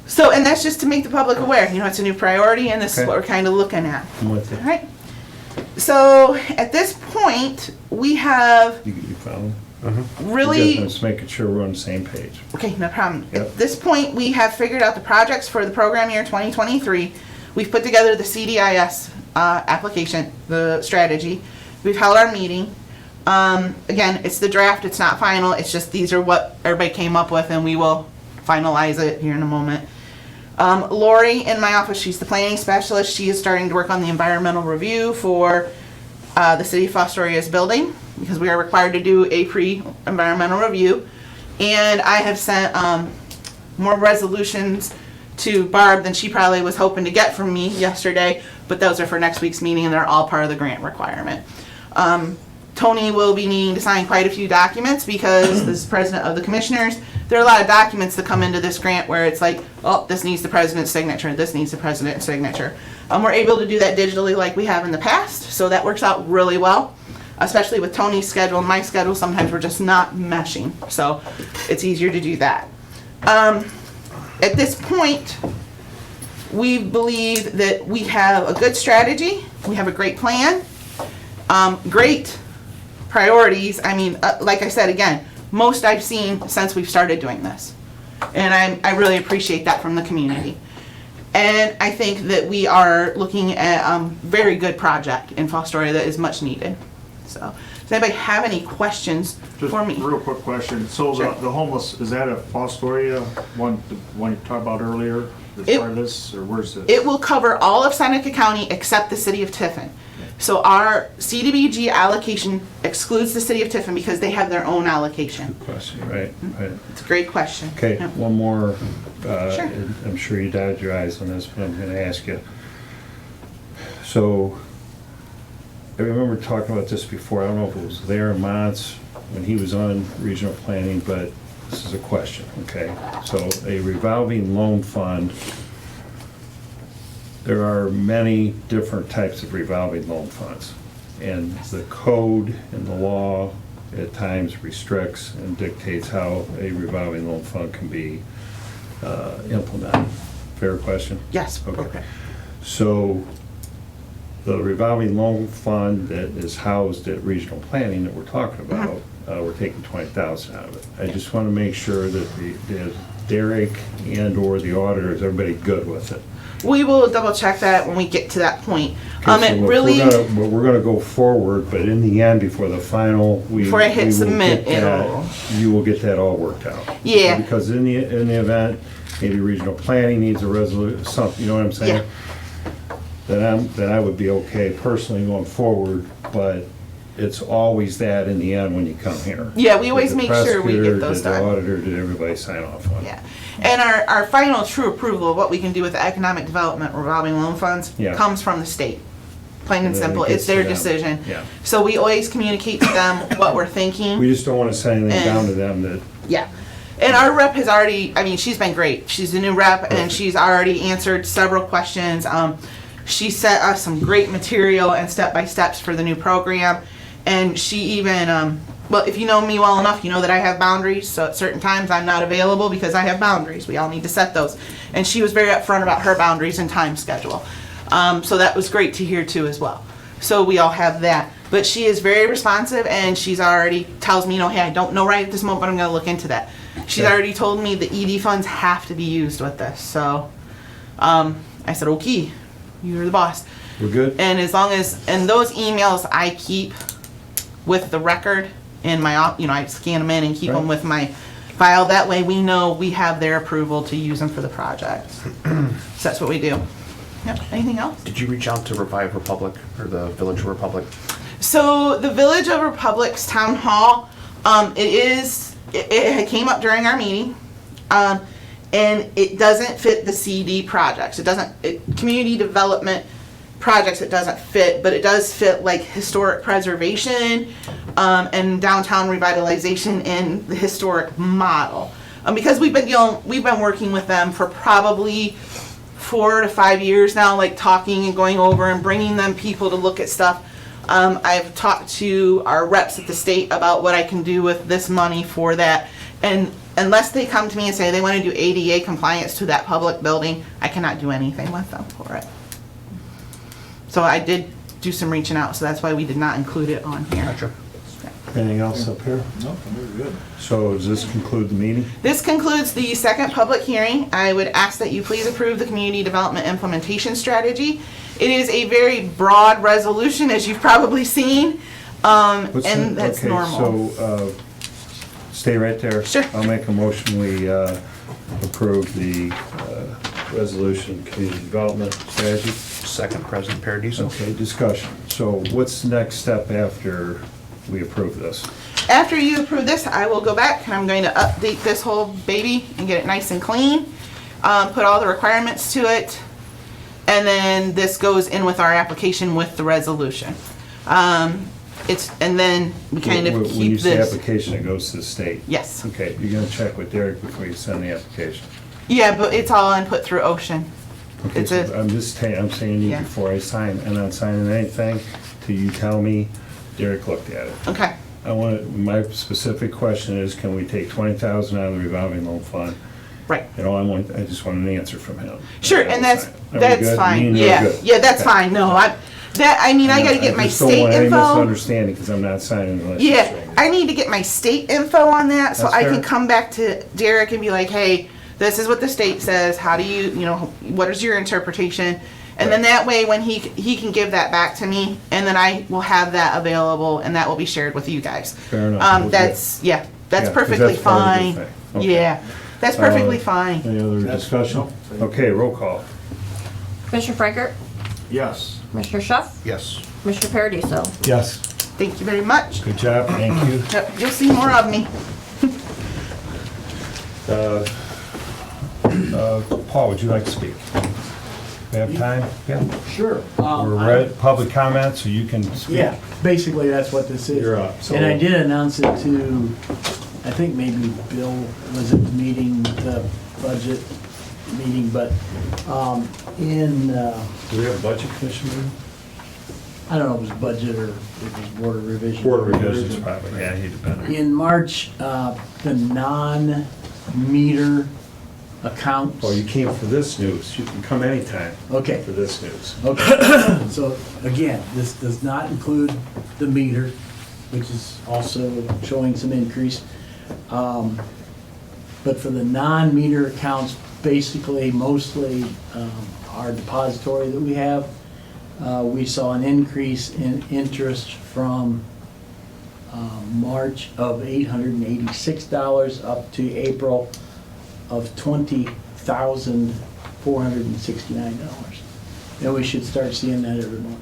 So, and that's just to make the public aware, you know, it's a new priority and this is what we're kind of looking at. I'm with you. All right. So at this point, we have You found? really. Just making sure we're on the same page. Okay, no problem. Yep. At this point, we have figured out the projects for the program year 2023. We've put together the CDIS application, the strategy. We've held our meeting. Again, it's the draft, it's not final, it's just these are what everybody came up with and we will finalize it here in a moment. Lori in my office, she's the planning specialist. She is starting to work on the environmental review for the city of Fostoria's building, because we are required to do a pre-environmental review. And I have sent more resolutions to Barb than she probably was hoping to get from me yesterday, but those are for next week's meeting and they're all part of the grant requirement. Tony will be needing to sign quite a few documents because this is president of the commissioners. There are a lot of documents that come into this grant where it's like, oh, this needs the president's signature, this needs the president's signature. We're able to do that digitally like we have in the past, so that works out really well, especially with Tony's schedule and my schedule. Sometimes we're just not meshing, so it's easier to do that. At this point, we believe that we have a good strategy, we have a great plan, great priorities. I mean, like I said, again, most I've seen since we've started doing this. And I really appreciate that from the community. And I think that we are looking at a very good project in Fostoria that is much needed. So, does anybody have any questions for me? Just a real quick question. So Sure. the homeless, is that a Fostoria one, the one you talked about earlier? As part of this, or where's this? It will cover all of Seneca County except the city of Tiffin. So our CDBG allocation excludes the city of Tiffin because they have their own allocation. Question, right? It's a great question. Okay, Yeah. one more. Sure. I'm sure you dotted your eyes on this, but I'm going to ask you. So, I remember talking about this before. I don't know if it was there in Mons when he was on regional planning, but this is a question, okay? So, a revolving loan fund. There are many different types of revolving loan funds. And the code and the law at times restricts and dictates how a revolving loan fund can be implemented. Fair question? Yes. Okay. So the revolving loan fund that is housed at regional planning that we're talking about, we're taking 20,000 out of it. I just want to make sure that Derek and/or the auditor, is everybody good with it? We will double check that when we get to that point. Okay, so It really, we're gonna go forward, but in the end, before the final, Before I hit we will submit, get that- it'll- you will get that all worked out. Yeah. Because in the event, maybe regional planning needs a resolution, something, you know what I'm saying? Then I would be okay personally going forward, but it's always that in the end when you come here. Yeah, we always Did the make sure we get prosecutor, those did the done. auditor, did everybody sign off on it? yeah. And our final true approval of what we can do with the economic development revolving loan funds Yeah. comes from the state. Plain and And then it simple, gets it's their to them. decision. Yeah. So we always communicate to them what we're thinking. We just don't wanna send anything And- down to them that, Yeah. And our rep has already, I mean, she's been great. She's the new rep and Perfect. she's already answered several questions. She sent us some great material and step-by-steps for the new program. And she even, well, if you know me well enough, you know that I have boundaries. So at certain times I'm not available because I have boundaries. We all need to set those. And she was very upfront about her boundaries and time schedule. So that was great to hear too as well. So we all have that. But she is very responsive and she's already tells me, you know, hey, I don't know right at this moment, but I'm going to look into that. She's Okay. already told me the ED funds have to be used with this. So I said, okay, you're the boss. we're good? And as long as, and those emails I keep with the record in my, you know, I scan them in and keep them Right. with my file. That way we know we have their approval to use them for the project. So that's what we do. Yep. Anything else? Did you reach out to Revive Republic or the Village Republic? So the Village of Republic's Town Hall, it came up during our meeting, and it doesn't fit the CD projects. Community development projects, it doesn't fit, but it does fit like historic preservation, and downtown revitalization in the historic model. Because we've been working with them for probably 4 to 5 years now, like talking and going over and bringing them people to look at stuff. I've talked to our reps at the state about what I can do with this money for that. And unless they come to me and say they want to do ADA compliance to that public building, I cannot do anything with them for it. So I did do some reaching out, so that's why we did not include it on here. Gotcha. Anything else up here? No, we're good. So does this conclude the meeting? This concludes the second public hearing. I would ask that you please approve the Community Development Implementation Strategy. It is a very broad resolution, as you've probably seen, and that's normal. So, stay right there. Sure. I'll make a motion, we approve the resolution, community development strategy. Second, President Paradiso. Okay, discussion. So what's the next step after we approve this? After you approve this, I will go back and I'm going to update this whole baby and get it nice and clean, put all the requirements to it, and then this goes in with our application with the resolution. And then we kind of When you keep say this. application, it goes to the state? Yes. Okay, you're gonna check with Derek before you send the application? Yeah, but it's all input through Ocean. Okay, It's so a- I'm saying you Yeah. before I sign, I'm not signing anything till you tell me Derek looked at it. Okay. My specific question is, can we take 20,000 out of the revolving loan fund? Right. I just want an answer from him. Sure, and that's good? fine. Me and you're Yeah, good. yeah, that's Okay. fine. No, I gotta get my I just don't state want any info. misunderstanding, because I'm not signing unless you Yeah, show me. I need to get my state info on that, so That's I fair. can come back to Derek and be like, hey, this is what the state says, how do you, what is your interpretation? And then that way, when he can give that back to me, and then I will have that available, and that will be shared with you guys. Fair enough. We'll That's Yeah, 'cause perfectly that's part of the fine. thing. Okay. Yeah, that's perfectly fine. Any other discussion? Okay, roll call. Commissioner Frankert, Yes. Commissioner Schuff, Yes. Commissioner Paradiso. Yes. Thank you very much. Good job, thank you. Yep, you'll see more of me. Paul, would you like to speak? We have time? Yeah. Sure. We're ready, public comment, so you can speak. Yeah, basically that's what this is. You're up. So- And I did announce it to, I think maybe Bill was at the meeting, the budget meeting, but in, Do we have a budget commission meeting? I don't know if it was budget or it was board of revision. Board of Revisions, probably, yeah, he'd have been. In March, the non-meter accounts. Well, you came for this news, you can come anytime Okay. for this news. Okay, so again, this does not include the meter, which is also showing some increase. But for the non-meter accounts, basically mostly our depository that we have, we saw an increase in interest from March of $886 up to April of $20,469. And we should start seeing that every month.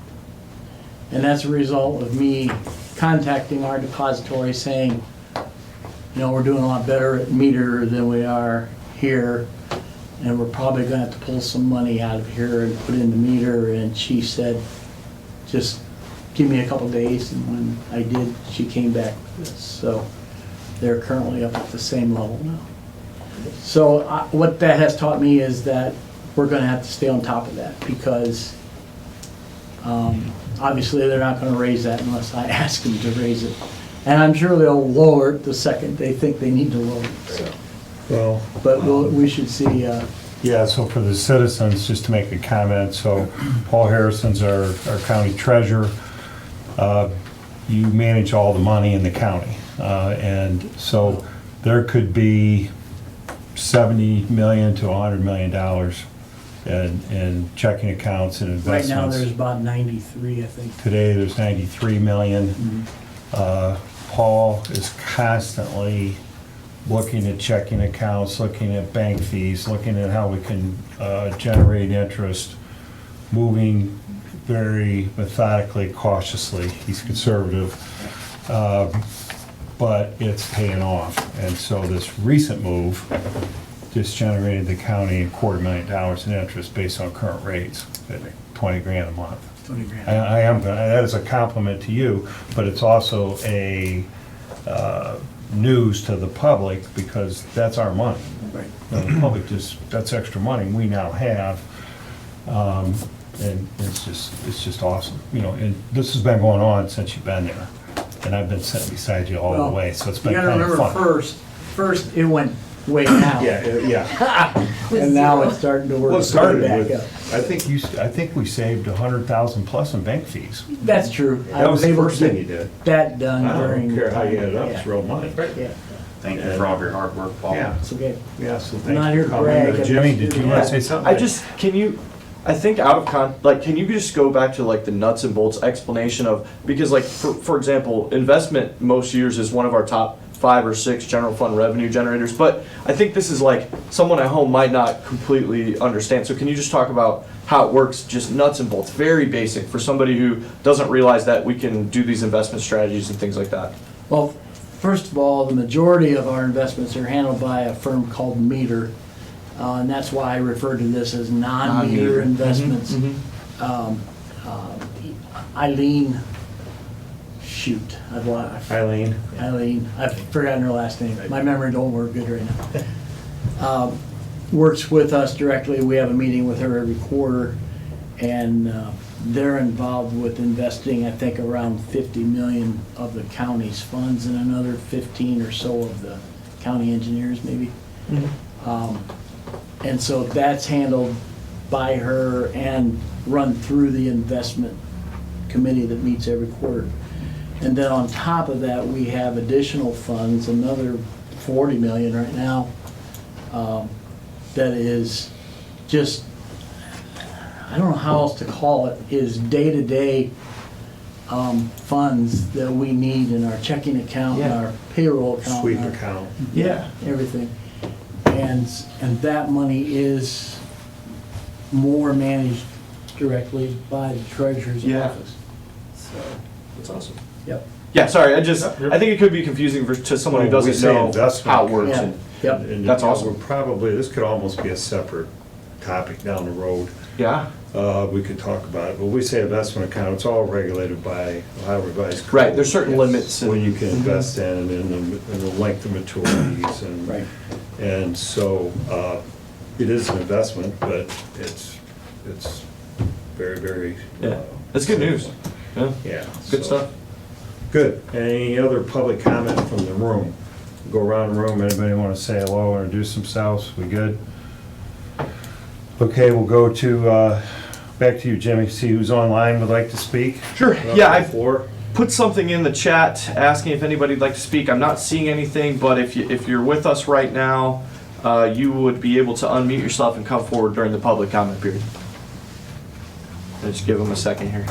And that's a result of me contacting our depository saying, we're doing a lot better at meter than we are here, and we're probably gonna have to pull some money out of here and put in the meter. And she said, just give me a couple days, and when I did, she came back with this. So they're currently up at the same level now. So what that has taught me is that we're gonna have to stay on top of that, because obviously they're not gonna raise that unless I ask them to raise it. And I'm sure they'll lower it the second they think they need to lower it, so. Well, But we should see, yeah, so for the citizens, just to make a comment, so Paul Harrison's our county treasurer. You manage all the money in the county. And so there could be $70 million to $100 million in checking accounts and right investments. now there's about 93, I think. Today, there's 93 million. Mhm. Paul is constantly looking at checking accounts, looking at bank fees, looking at how we can generate interest, moving very methodically, cautiously. He's conservative, but it's paying off. And so this recent move just generated the county $250,000 in interest based on current rates, at 20 grand a month. 20 grand. That is a compliment to you, but it's also a news to the public because that's our money. Right. The public that's extra money we now have. And it's just awesome, and this has been going on since you've been there. And I've been sitting beside you all the way, so it's been You gotta kind of remember, fun. first it went way down. Yeah. And now it's starting to work Well, it started back with, up. I think we saved 100,000 plus in bank fees. That's true. I That was the able to first thing get you did. That done I during. don't care how you add it up, it's Yeah. real money. Yeah, Thank you for all of your hard work, Paul. Yeah. it's okay. Yeah, so I'm thanks not for here to coming. brag, I'm Jimmy, just did you here want to- to say something? Can you, I think out of can you just go back to like the nuts and bolts explanation of, because like, for example, investment most years is one of our top 5 or 6 general fund revenue generators, but I think this is like, someone at home might not completely understand. So can you just talk about how it works, just nuts and bolts, very basic, for somebody who doesn't realize that we can do these investment strategies and things like that? Well, first of all, the majority of our investments are handled by a firm called Meter. And that's why I refer to this as non-meter investments. Eileen, shoot, Eileen? Eileen, I've forgotten her last name. My memory don't work good right now. Works with us directly. We have a meeting with her every quarter. And they're involved with investing, I think, around 50 million of the county's funds and another 15 or so of the county engineers, maybe. And so that's handled by her and run through the investment committee that meets every quarter. And then on top of that, we have additional funds, another 40 million right now, that is just, I don't know how else to call it, is day-to-day funds that we need in our checking account, and our payroll account. Sweep and our- account. Yeah, everything. And that money is more managed directly by the treasurer's office. So, That's awesome. yep. Yeah, sorry, I think it could be confusing to someone who Well, we doesn't say know investment. how it works. Yeah. and- Yep. And, That's you know, awesome. we're probably, this could almost be a separate topic down the road. Yeah, We could talk about it, but we say investment account, it's all regulated by Ohio Revised Code. right, there's certain limits. What and- you can invest in and the length of maturities and. Right. And so, it is an investment, but it's very, very. Yeah, that's good news. Yeah, Yeah. good so- stuff. Good. Any other public comment from the room? Go around the room, anybody want to say hello, introduce themselves? We good? Okay, we'll go to, back to you, Jimmy, see who's online would like to speak. Sure, Up yeah, on the I floor. put something in the chat asking if anybody'd like to speak. I'm not seeing anything, but if you're with us right now, you would be able to unmute yourself and come forward during the public comment period. Let's just give them a second here.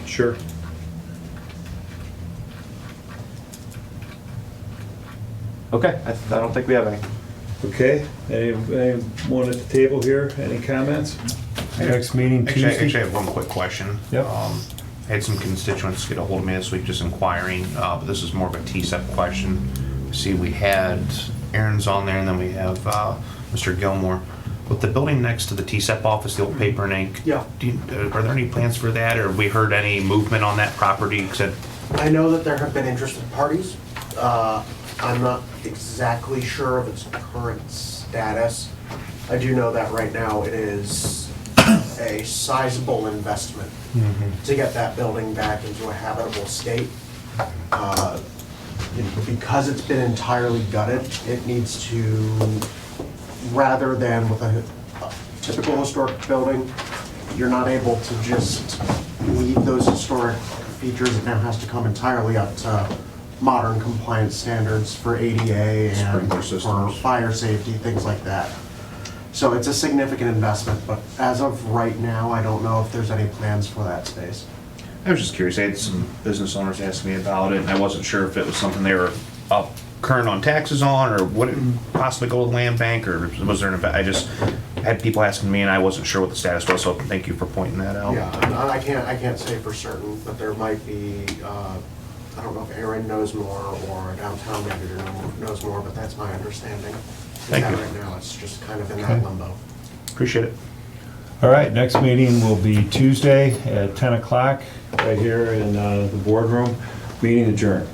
Sure. Okay, I don't think we have any. Okay, anyone at the table here, any comments? Next meeting Actually, I Tuesday? have one quick question. Yep. I had some constituents get a hold of me this week just inquiring, but this is more of a TSEP question. See, we had Aaron's on there, and then we have Mr. Gilmore. With the building next to the TSEP office, the old paper and ink, Yeah. are there any plans for that, or have we heard any movement on that property? Except, I know that there have been interested parties. I'm not exactly sure of its current status. I do know that right now it is a sizable investment to get that building back into a habitable state. Because it's been entirely gutted, it needs to, rather than with a typical historic building, you're not able to just leave those historic features. It now has to come entirely up to modern compliance standards for ADA and Sprinkler for systems. fire safety, things like that. So it's a significant investment, but as of right now, I don't know if there's any plans for that space. I was just curious, I had some business owners ask me about it, and I wasn't sure if it was something they were up current on taxes on, or would it possibly go to the land bank, or was there an, I just had people asking me and I wasn't sure what the status was, so thank you for pointing that out. Yeah, I can't say for certain, but there might be, I don't know if Aaron knows more or downtown manager knows more, but that's my understanding. Thank you. Right now, it's just kind of in that limbo. Appreciate it. All right, next meeting will be Tuesday at 10 o'clock right here in the boardroom. Meeting adjourned.